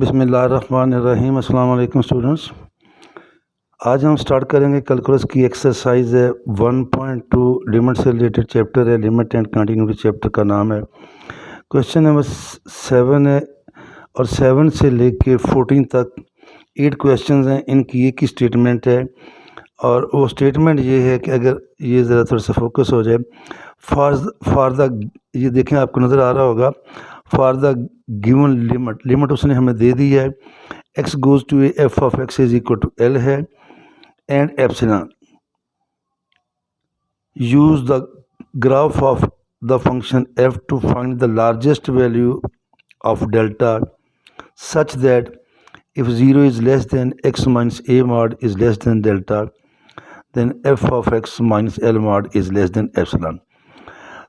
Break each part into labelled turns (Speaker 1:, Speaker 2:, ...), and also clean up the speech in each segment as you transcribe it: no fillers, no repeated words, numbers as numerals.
Speaker 1: बिस्मिल्लाहिर्रहमानिर्रहीम। अस्सलाम वालेकुम स्टूडेंट्स। आज हम स्टार्ट करेंगे कैलकुलस की एक्सरसाइज है 1.2 लिमिट से रिलेटेड चैप्टर है, लिमिट एंड कंटिन्यूटी चैप्टर का नाम है। क्वेश्चन नंबर 7 है और 7 से लेके 14 तक 8 क्वेश्चंस हैं। इनकी एक ही स्टेटमेंट है और वो स्टेटमेंट ये है कि अगर ये ज़रा थोड़ा सा फोकस हो जाए, फॉर द ये देखें आपको नज़र आ रहा होगा, फॉर द गिवन लिमिट उसने हमें दे दी है, x goes to F of x is equal to L है and epsilon. Use the graph of the function f to find the largest value of delta such that if 0 is less than x minus a mod is less than delta, then f of x minus l mod is less than epsilon।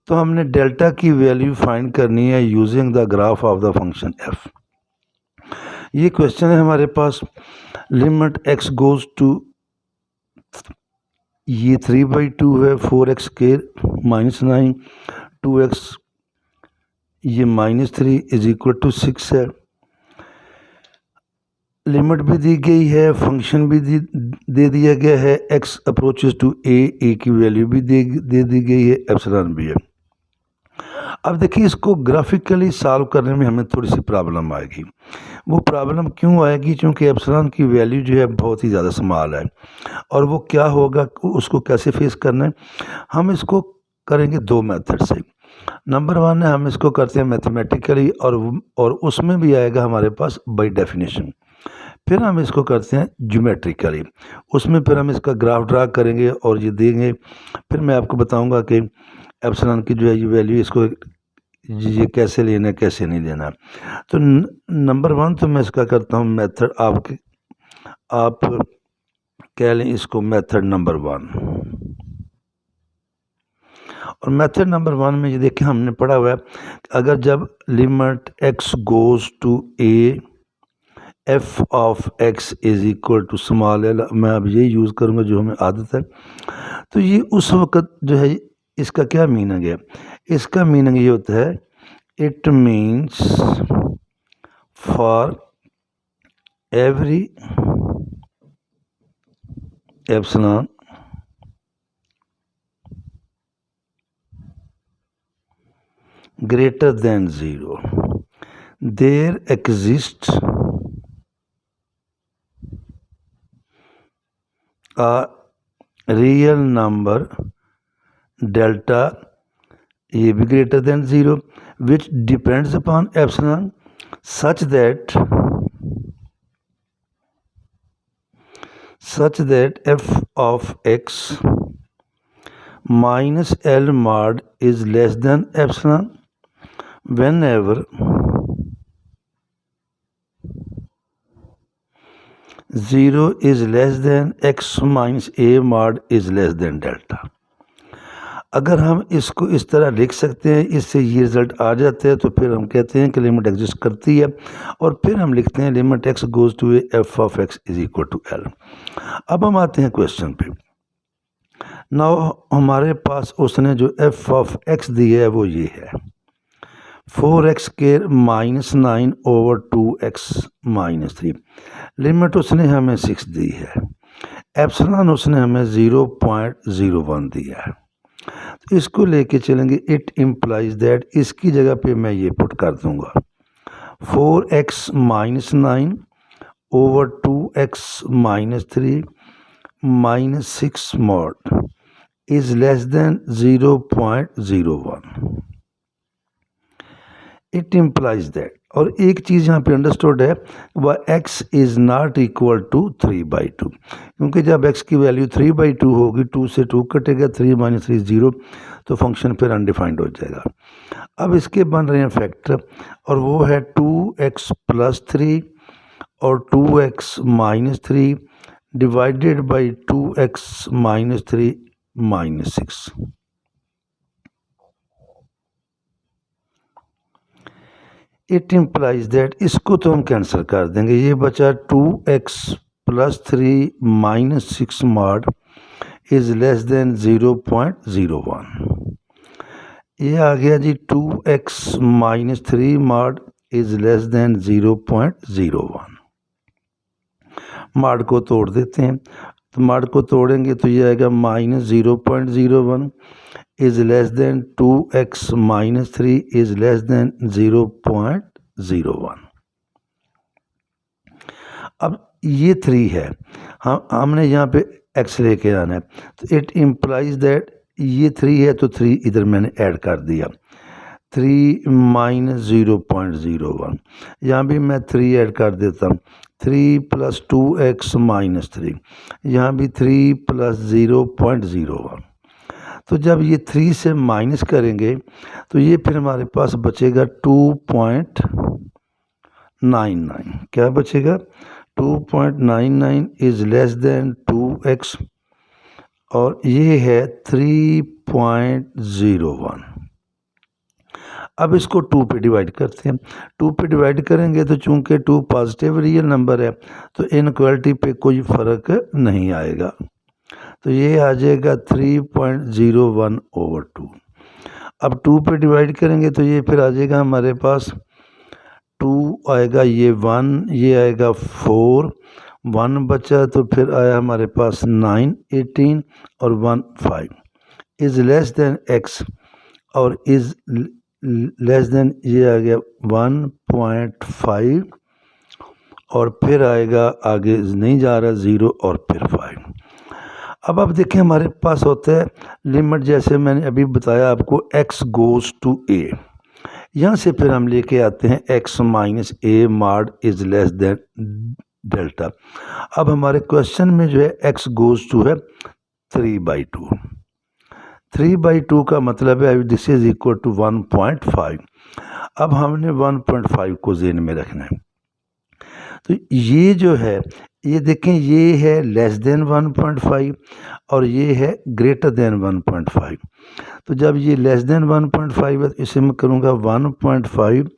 Speaker 1: तो हमने delta की value find करनी है using the graph of the function f। ये question है हमारे पास। Limit x goes to, ये 3/2 है, 4x स्क्वायर -9, 2x ये -3 इज इक्वल टू 6 है। लिमिट भी दी गई है, फंक्शन भी दे दिया गया है, x अप्रोचेस टू a की वैल्यू भी दे दी गई है, एप्सिलॉन भी है। अब देखिए, इसको ग्राफिकली सॉल्व करने में हमें थोड़ी सी प्रॉब्लम आएगी। वो प्रॉब्लम क्यों आएगी? क्योंकि एप्सिलॉन की वैल्यू जो है बहुत ही ज़्यादा स्मॉल है और वो क्या होगा, उसको कैसे फेस करना है। हम इसको करेंगे दो मेथड से। नंबर 1 है, हम इसको करते हैं मैथमेटिकली और उसमें भी आएगा हमारे पास बाय डेफिनेशन। फिर हम इसको करते हैं ज्योमेट्रिकली, उसमें फिर हम इसका ग्राफ ड्रा करेंगे और ये देंगे। फिर मैं आपको बताऊंगा कि एप्सिलॉन की जो है ये वैल्यू, इसको ये कैसे लेना है कैसे नहीं लेना। तो नंबर 1 तो मैं इसका करता हूँ मेथड, आप कह लें इसको मेथड नंबर 1। और मेथड नंबर 1 में ये देखें, हमने पढ़ा हुआ है अगर जब limit x goes to a f of x is equal to small l, मैं अब यही यूज़ करूँगा जो हमें आदत है। तो ये उस वक़्त जो है, इसका क्या मीनिंग है? इसका मीनिंग ये होता है, it means for every epsilon greater than 0 there exists a real number delta, ये भी greater than 0, which depends upon epsilon such that f of x minus l mod is less than epsilon whenever 0 is less than x minus a mod is less than delta। अगर हम इसको इस तरह लिख सकते हैं, इससे ये रिज़ल्ट आ जाते हैं, तो फिर हम कहते हैं कि लिमिट एग्जिस्ट करती है। और फिर हम लिखते हैं limit x goes to f of x is equal to l। अब हम आते हैं क्वेश्चन पे। नाउ हमारे पास उसने जो f ऑफ x दी है वो ये है, 4x square -9 over 2x -3। Limit उसने हमें 6 दी है, एप्सिलॉन उसने हमें 0.01 दिया है। तो इसको लेके चलेंगे। इट इम्प्लाइज दैट, इसकी जगह पे मैं ये पुट कर दूंगा 4x -9 over 2x -3 -6 mod is less than 0.01। It implies that, और एक चीज़ यहाँ पे अंडरस्टूड है, वह x is not equal to 3/2, क्योंकि जब x की वैल्यू 3/2 होगी, 2 से 2 कटेगा, 3 - 3 0, तो फंक्शन फिर अनडिफाइंड हो जाएगा। अब इसके बन रहे हैं फैक्टर, और वो है 2x + 3 और 2x - 3 divided by 2x - 3 -6। It implies that, इसको तो हम कैंसिल कर देंगे, ये बचा 2x + 3 - 6 mod is less than 0.01। ये आ गया जी 2x - 3 mod is less than 0.01। माड को तोड़ देते हैं, तो माड को तोड़ेंगे तो ये आएगा -0.01 is less than 2x minus 3 is less than 0.01। अब ये 3 है, हमने यहाँ पे x लेके आना है, तो इट इम्प्लाइज दैट ये 3 है तो 3 इधर मैंने ऐड कर दिया, 3 माइनस 0.01, यहाँ भी मैं 3 ऐड कर देता हूँ, 3 प्लस 2x माइनस 3, यहाँ भी 3 प्लस 0.01। तो जब ये 3 से माइनस करेंगे तो ये फिर हमारे पास बचेगा 2.99। क्या बचेगा? 2.99 इज़ लेस देन 2x और ये है 3.01। अब इसको 2 पे डिवाइड करते हैं, 2 पे डिवाइड करेंगे तो चूंकि 2 पॉजिटिव रियल नंबर है तो इनक्वालिटी पे कोई फ़र्क नहीं आएगा, तो ये आ जाएगा 3.01/2। अब 2 पे डिवाइड करेंगे तो ये फिर आ जाएगा हमारे पास 2 आएगा, ये 1, ये आएगा 4, 1 बचा तो फिर आया हमारे पास 9, 18 और 1 5 इज़ लेस देन x और इज़ लेस देन ये आ गया 1.5 और फिर आएगा आगे नहीं जा रहा 0 और फिर 5। अब देखें हमारे पास होता है लिमिट, जैसे मैंने अभी बताया आपको x गोज़ टू a, यहाँ से फिर हम लेके आते हैं x माइनस a माड इज़ लेस देन डेल्टा। अब हमारे क्वेश्चन में जो है x गोज़ टू है 3/2, 3/2 का मतलब है दिस इज़ इक्वल टू 1.5। अब हमने 1.5 को ज़हन में रखना है, तो ये जो है ये देखें ये है लेस देन 1.5 और ये है ग्रेटर देन 1.5। तो जब ये लेस देन 1.5 है तो इसे मैं करूँगा 1.5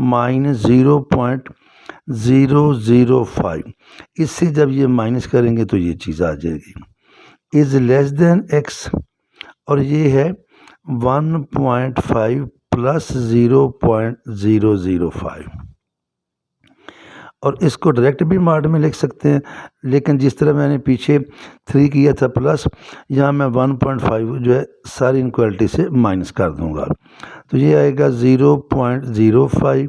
Speaker 1: माइनस 0.005, इससे जब ये माइनस करेंगे तो ये चीज़ आ जाएगी इज़ लेस देन x और ये है 1.5 प्लस 0.005 और इसको डायरेक्ट भी माड में लिख सकते हैं, लेकिन जिस तरह मैंने पीछे 3 किया था प्लस, यहाँ मैं 1.5 जो है सारी इनक्वालिटी से माइनस कर दूंगा, तो ये आएगा 0.05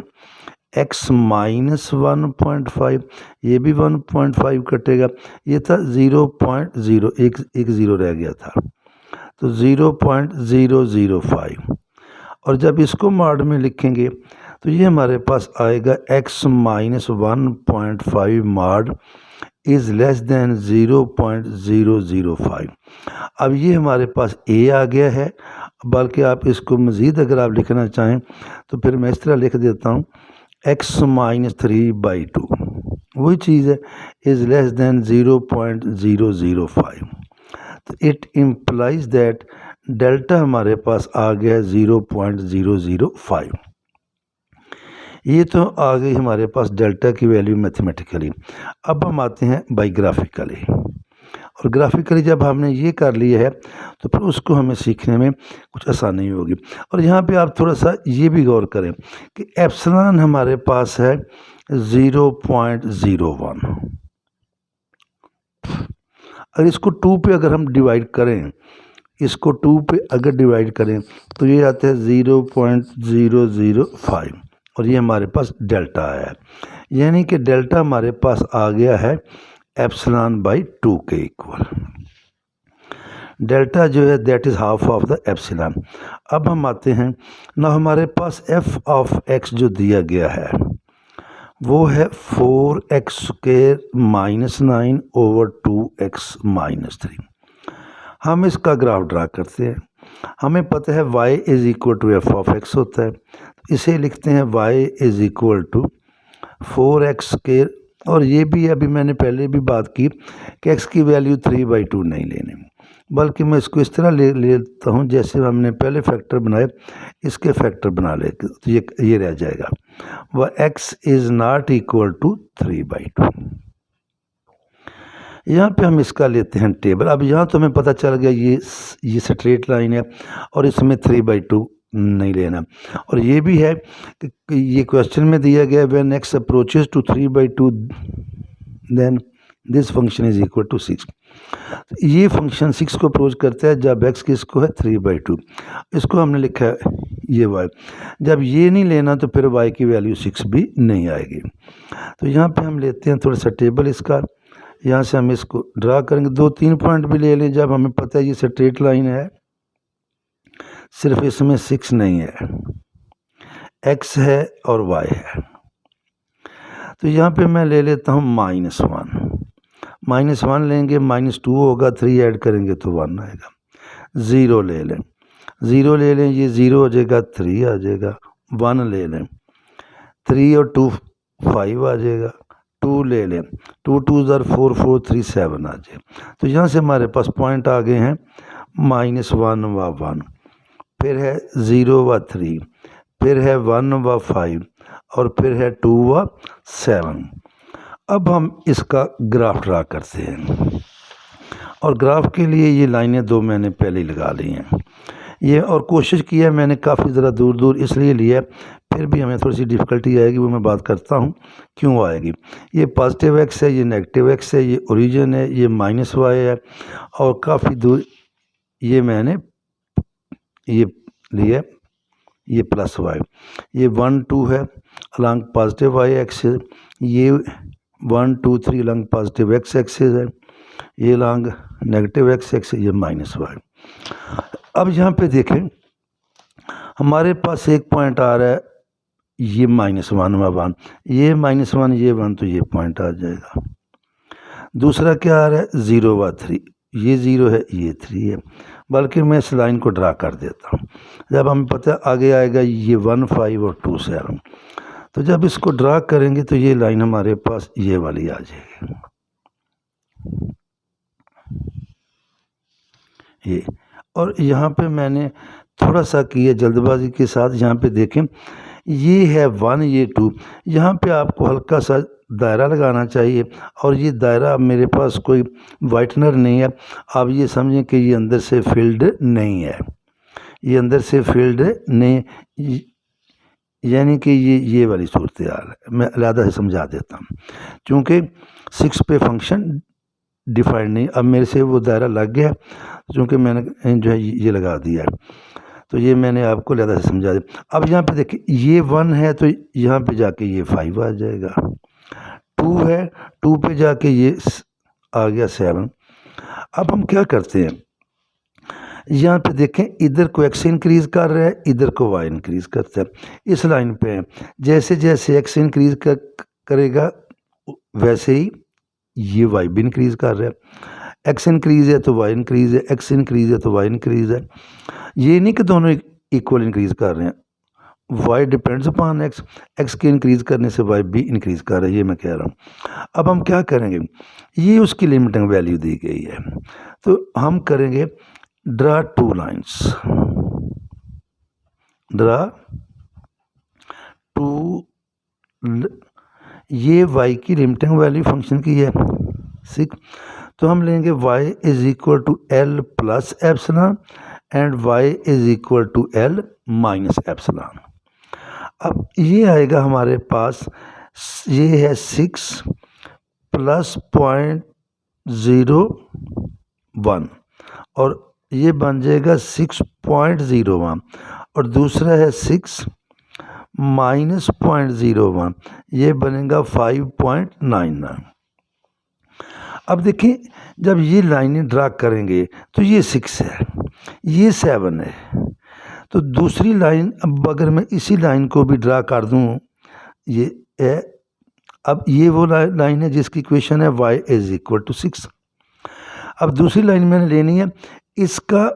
Speaker 1: x माइनस 1.5, ये भी 1.5 कटेगा, ये था 0.0 एक ज़ीरो रह गया था तो 0.005 और जब इसको माड में लिखेंगे तो ये हमारे पास आएगा x माइनस 1.5 माड इज़ लेस देन 0.005। अब ये हमारे पास a आ गया है, बल्कि आप इसको मज़ीद अगर आप लिखना चाहें तो फिर मैं इस तरह लिख देता हूँ x माइनस 3/2, वही चीज़ है इज़ लेस देन 0.005। तो इट इम्प्लाइज दैट डेल्टा हमारे पास आ गया 0.005। ये तो आ गई हमारे पास डेल्टा की वैल्यू मैथमेटिकली। अब हम आते हैं बायोग्राफिकली, और ग्राफिकली जब हमने ये कर लिया है तो फिर उसको हमें सीखने में कुछ आसानी होगी। और यहाँ पे आप थोड़ा सा ये भी गौर करें कि एप्सिलॉन हमारे पास है 0.01, अगर इसको 2 पे अगर हम डिवाइड करें, इसको 2 पे अगर डिवाइड करें तो ये आता है 0.005 और ये हमारे पास डेल्टा आया है, यानी कि डेल्टा हमारे पास आ गया है एप्सिलॉन बाई 2 के इक्वल। डेल्टा जो है that is half of the epsilon. अब हम आते हैं ना, हमारे पास f ऑफ x जो दिया गया है वो है 4x² minus 9 over 2x minus 3। हम इसका ग्राफ ड्रा करते हैं, हमें पता है y is equal to f of x होता है, इसे लिखते हैं y is equal to 4x², और ये भी अभी मैंने पहले भी बात की कि x की वैल्यू 3/2 नहीं लेनी, बल्कि मैं इसको इस तरह ले लेता हूँ जैसे हमने पहले फैक्टर बनाए इसके फैक्टर बना ले, तो ये रह जाएगा वह x is not equal to 3/2। यहाँ पे हम इसका लेते हैं टेबल। अब यहाँ तो हमें पता चल गया ये स्ट्रेट लाइन है और इसमें 3/2 नहीं लेना। और ये भी है कि ये क्वेश्चन में दिया गया when x approaches to 3/2 then this function is equal to 6। ये फंक्शन 6 को अप्रोच करता है जब x किसको है 3/2। इसको हमने लिखा है ये y। जब ये नहीं लेना तो फिर y की वैल्यू 6 भी नहीं आएगी। तो यहाँ पे हम लेते हैं थोड़ा सा टेबल इसका, यहाँ से हम इसको ड्रा करेंगे। 2-3 पॉइंट भी ले लें जब हमें पता है ये स्ट्रेट लाइन है, सिर्फ इसमें 6 नहीं है, x है और y है। तो यहाँ पे मैं ले लेता हूँ -1 लेंगे, -2 होगा, 3 ऐड करेंगे तो 1 आएगा। 0 ले लें, ये 0 हो जाएगा, 3 आ जाएगा। 1 ले लें, 3 और 2 5 आ जाएगा। 2 ले लें, 2 2 4 4 3 7 आ जाए। तो यहाँ से हमारे पास पॉइंट आ गए हैं -1 व 1, फिर है 0 व 3, फिर है 1 व 5 और फिर है 2 व 7। अब हम इसका ग्राफ ड्रा करते हैं और ग्राफ के लिए ये लाइनें 2 मैंने पहले ही लगा ली हैं ये, और कोशिश की है मैंने काफ़ी ज़रा दूर दूर इसलिए लिया, फिर भी हमें थोड़ी सी डिफ़िकल्टी आएगी, वो मैं बात करता हूँ क्यों आएगी। ये पॉजिटिव x है, ये नेगेटिव x है, ये ओरिजिन है, ये -y है और काफ़ी दूर ये मैंने ये लिया, ये +y, ये 1 2 है अलॉन्ग पॉजिटिव y एक्सिस, ये 1 2 3 अलॉन्ग पॉजिटिव x एक्सिस है, ये अलॉन्ग नेगेटिव x एक्सिस, ये -y। अब यहाँ पे देखें हमारे पास एक पॉइंट आ रहा है ये -1 व 1, ये -1 ये 1, तो ये पॉइंट आ जाएगा। दूसरा क्या आ रहा है 0 व 3, ये 0 है, ये 3 है, बल्कि मैं इस लाइन को ड्रा कर देता हूँ। जब हमें पता आगे आएगा ये 1 5 और 2 7, तो जब इसको ड्रा करेंगे तो ये लाइन हमारे पास ये वाली आ जाएगी, ये। और यहाँ पे मैंने थोड़ा सा किया जल्दबाजी के साथ, यहाँ पे देखें ये है 1 ये 2, यहाँ पे आपको हल्का सा दायरा लगाना चाहिए और ये दायरा मेरे पास कोई वाइटनर नहीं है, आप ये समझें कि ये अंदर से फील्ड नहीं है, ये अंदर से फील्ड नहीं, यानी कि ये वाली सूरत हाल है। मैं अलहदा से समझा देता हूँ, चूँकि 6 पे फंक्शन डिफाइंड नहीं, अब मेरे से वो दायरा लग गया चूँकि मैंने जो है ये लगा दिया है, तो ये मैंने आपको अलहदा से समझा दिया। अब यहाँ पे देखिए ये 1 है तो यहाँ पे जाके ये 5 आ जाएगा, 2 है 2 पे जाके ये आ गया 7। अब हम क्या करते हैं, यहाँ पे देखें इधर को x इंक्रीज़ कर रहा है, इधर को y इंक्रीज़ करता है, इस लाइन पे है। जैसे जैसे x इंक्रीज़ करेगा वैसे ही ये y भी इंक्रीज़ कर रहा है। x इंक्रीज़ है तो y इंक्रीज़ है, x इंक्रीज़ है तो y इंक्रीज़ है। ये नहीं कि दोनों इक्वल इंक्रीज़ कर रहे हैं, y depends upon x, x के इंक्रीज़ करने से y भी इंक्रीज़ कर रहा है, ये मैं कह रहा हूँ। अब हम क्या करेंगे, ये उसकी लिमिटिंग वैल्यू दी गई है, तो हम करेंगे ड्रा 2 लाइन्स, ड्रा 2, ये y की लिमिटिंग वैल्यू फंक्शन की है 6, तो हम लेंगे y is equal to L plus epsilon and y is equal to L minus epsilon. अब ये आएगा हमारे पास, ये है 6 प्लस 0.01 और ये बन जाएगा 6.01 और दूसरा है 6 माइनस 0.01, ये बनेगा 5.99। अब देखिए जब ये लाइनें ड्रा करेंगे तो ये 6 है, ये 7 है, तो दूसरी लाइन अब अगर मैं इसी लाइन को भी ड्रा कर दूं, ये है, अब ये वो लाइन है जिसकी इक्वेशन है y इज़ इक्वल टू 6। अब दूसरी लाइन मैंने लेनी है, इसका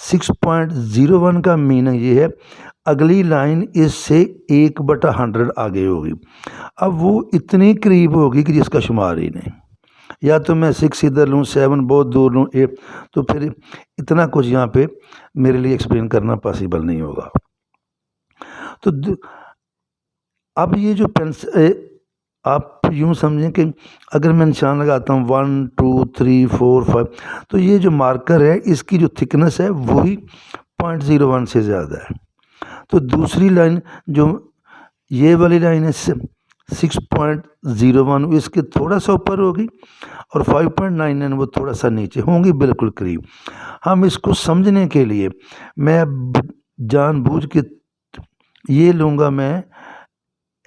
Speaker 1: 6.01 का मीनिंग ये है अगली लाइन इससे 1/100 आगे होगी। अब वो इतनी करीब होगी कि जिसका शुमार ही नहीं, या तो मैं 6 इधर लूँ, 7 बहुत दूर लूँ, 8, तो फिर इतना कुछ यहाँ पे मेरे लिए एक्सप्लेन करना पॉसिबल नहीं होगा। तो अब ये जो आप यूँ समझें कि अगर मैं निशान लगाता हूँ 1 2 3 4 5, तो ये जो मार्कर है इसकी जो थिकनेस है वही 0.01 से ज़्यादा है। तो दूसरी लाइन जो ये वाली लाइन है 6.01 इसके थोड़ा सा ऊपर होगी और 5.99 वो थोड़ा सा नीचे होंगी, बिल्कुल करीब। हम इसको समझने के लिए मैं जानबूझ के ये लूँगा मैं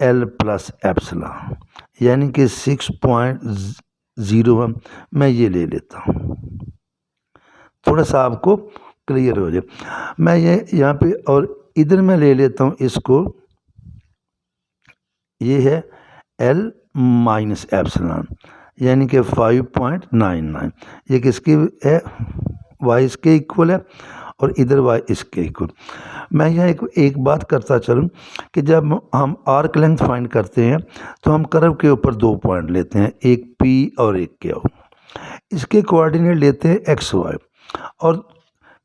Speaker 1: L प्लस एप्सिलॉन, यानी कि 6.01 मैं ये ले लेता हूँ, थोड़ा सा आपको क्लियर हो जाए। मैं ये यहाँ पे और इधर मैं ले लेता हूँ इसको, ये है L माइनस एप्सिलॉन, यानी कि 5.99। ये किसकी है? y इसके इक्वल है और इधर y इसके इक्वल। मैं यहाँ एक बात करता चलूँ कि जब हम आर्क लेंथ फाइंड करते हैं तो हम कर्व के ऊपर 2 पॉइंट लेते हैं, एक P और एक Q। इसके कोऑर्डिनेट लेते हैं x y और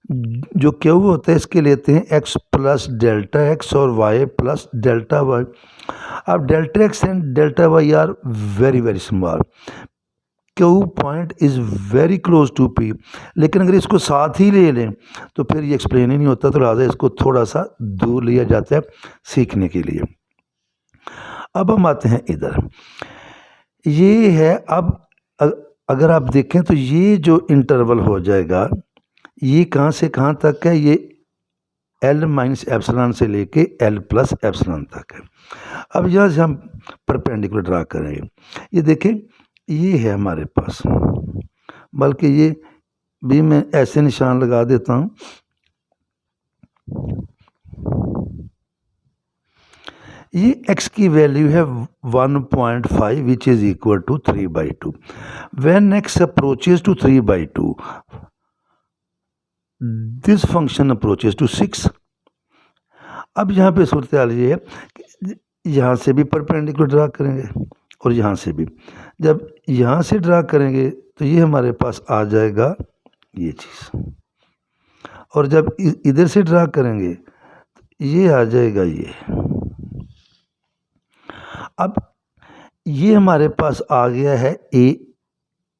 Speaker 1: जो Q होता है इसके लेते हैं x प्लस डेल्टा x और y प्लस डेल्टा y। अब delta x and delta y are very very small, Q point is very close to P, लेकिन अगर इसको साथ ही ले लें तो फिर ये एक्सप्लेन ही नहीं होता, तो लिहाजा इसको थोड़ा सा दूर लिया जाता है सीखने के लिए। अब हम आते हैं इधर, ये है अब अगर आप देखें तो ये जो इंटरवल हो जाएगा ये कहाँ से कहाँ तक है? ये L माइनस एप्सिलॉन से लेके L प्लस एप्सिलॉन तक है। अब यहाँ से हम परपेंडिकुलर ड्रा करेंगे, ये देखें ये है हमारे पास, बल्कि ये भी मैं ऐसे निशान लगा देता हूँ। ये x की वैल्यू है 1.5 which is equal to 3/2। When x approaches to 3/2 this function approaches to 6। अब यहाँ पे सूरत हाल ये है कि यहाँ से भी परपेंडिकुलर ड्रा करेंगे और यहाँ से भी। जब यहाँ से ड्रा करेंगे तो ये हमारे पास आ जाएगा ये चीज़, और जब इधर से ड्रा करेंगे तो ये आ जाएगा ये। अब ये हमारे पास आ गया है A,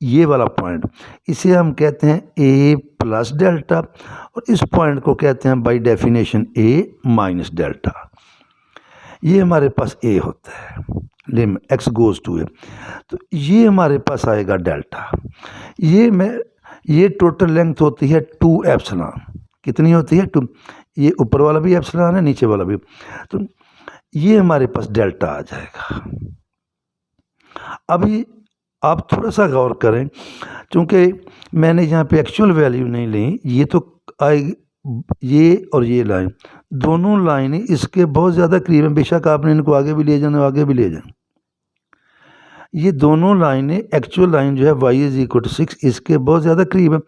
Speaker 1: ये वाला पॉइंट, इसे हम कहते हैं A प्लस डेल्टा और इस पॉइंट को कहते हैं by definition A minus delta. ये हमारे पास A होता है, limit x goes to A, तो ये हमारे पास आएगा डेल्टा। ये टोटल लेंथ होती है 2 एप्सिलॉन। कितनी होती है? 2। ये ऊपर वाला भी एप्सिलॉन है, नीचे वाला भी, तो ये हमारे पास डेल्टा आ जाएगा। अभी आप थोड़ा सा गौर करें, क्योंकि मैंने यहाँ पे एक्चुअल वैल्यू नहीं ली, ये तो आएगी, ये और ये लाइन दोनों लाइनें इसके बहुत ज़्यादा करीब हैं। बेशक आपने इनको आगे भी ले जाना, आगे भी ले जाना, ये दोनों लाइनें एक्चुअल लाइन जो है y इज़ इक्वल टू 6 इसके बहुत ज़्यादा करीब है,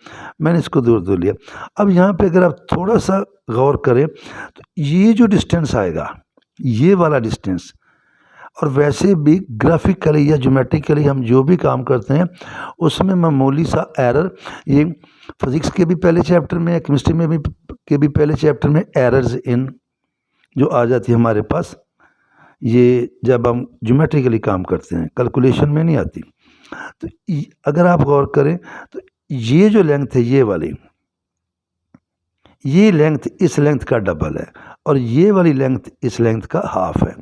Speaker 1: मैंने इसको दूर दूर लिया। अब यहाँ पे अगर आप थोड़ा सा गौर करें तो ये जो डिस्टेंस आएगा, ये वाला डिस्टेंस, और वैसे भी ग्राफिकली या ज्योमेट्रिकली हम जो भी काम करते हैं उसमें मामूली सा एरर, ये फिज़िक्स के भी पहले चैप्टर में, केमिस्ट्री में भी के भी पहले चैप्टर में एरर्स इन जो आ जाती है हमारे पास, ये जब हम ज्योमेट्रिकली काम करते हैं, कैलकुलेशन में नहीं आती। तो अगर आप गौर करें तो ये जो लेंथ है ये वाली, ये लेंथ इस लेंथ का डबल है और ये वाली लेंथ इस लेंथ का हाफ है।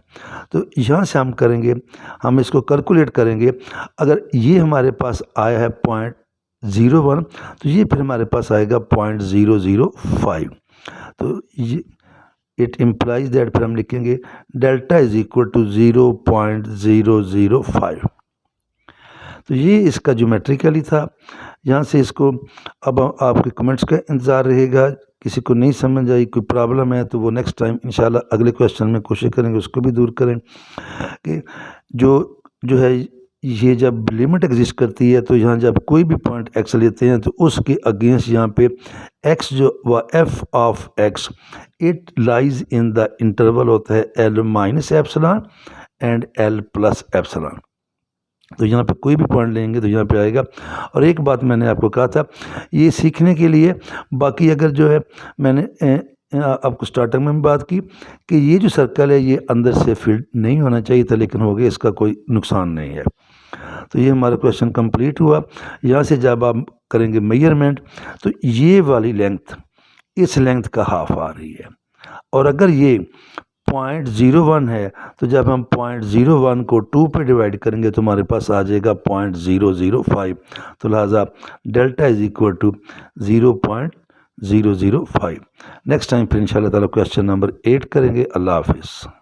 Speaker 1: तो यहाँ से हम करेंगे, हम इसको कैलकुलेट करेंगे। अगर ये हमारे पास आया है 0.01 तो ये फिर हमारे पास आएगा 0.005। तो ये इट इम्प्लाइज दैट, फिर हम लिखेंगे डेल्टा इज इक्वल टू 0.005। तो ये इसका ज्योमेट्रिकली था। यहाँ से इसको अब आपके कमेंट्स का इंतज़ार रहेगा। किसी को नहीं समझ आई, कोई प्रॉब्लम है तो वो नेक्स्ट टाइम इंशाल्लाह अगले क्वेश्चन में कोशिश करेंगे उसको भी दूर करें। कि जो है ये जब लिमिट एग्जिस्ट करती है तो यहाँ जब कोई भी पॉइंट x लेते हैं तो उसके अगेंस्ट यहाँ पे x जो व f of x it lies in the interval होता है L minus epsilon and L plus epsilon. तो यहाँ पे कोई भी पॉइंट लेंगे तो यहाँ पे आएगा। और एक बात मैंने आपको कहा था ये सीखने के लिए, बाकी अगर जो है मैंने आपको स्टार्टिंग में बात की कि ये जो सर्कल है ये अंदर से फिल्ड नहीं होना चाहिए था, लेकिन हो गया, इसका कोई नुकसान नहीं है। तो ये हमारा क्वेश्चन कंप्लीट हुआ। यहाँ से जब आप करेंगे मेजरमेंट तो ये वाली लेंथ इस लेंथ का हाफ आ रही है। और अगर ये 0.01 है तो जब हम 0.01 को 2 पे डिवाइड करेंगे तो हमारे पास आ जाएगा 0.005। तो लिहाजा delta is equal to 0.005। Next time फिर इंशाल्लाह ताला क्वेश्चन नंबर 8 करेंगे। अल्लाह हाफिज़।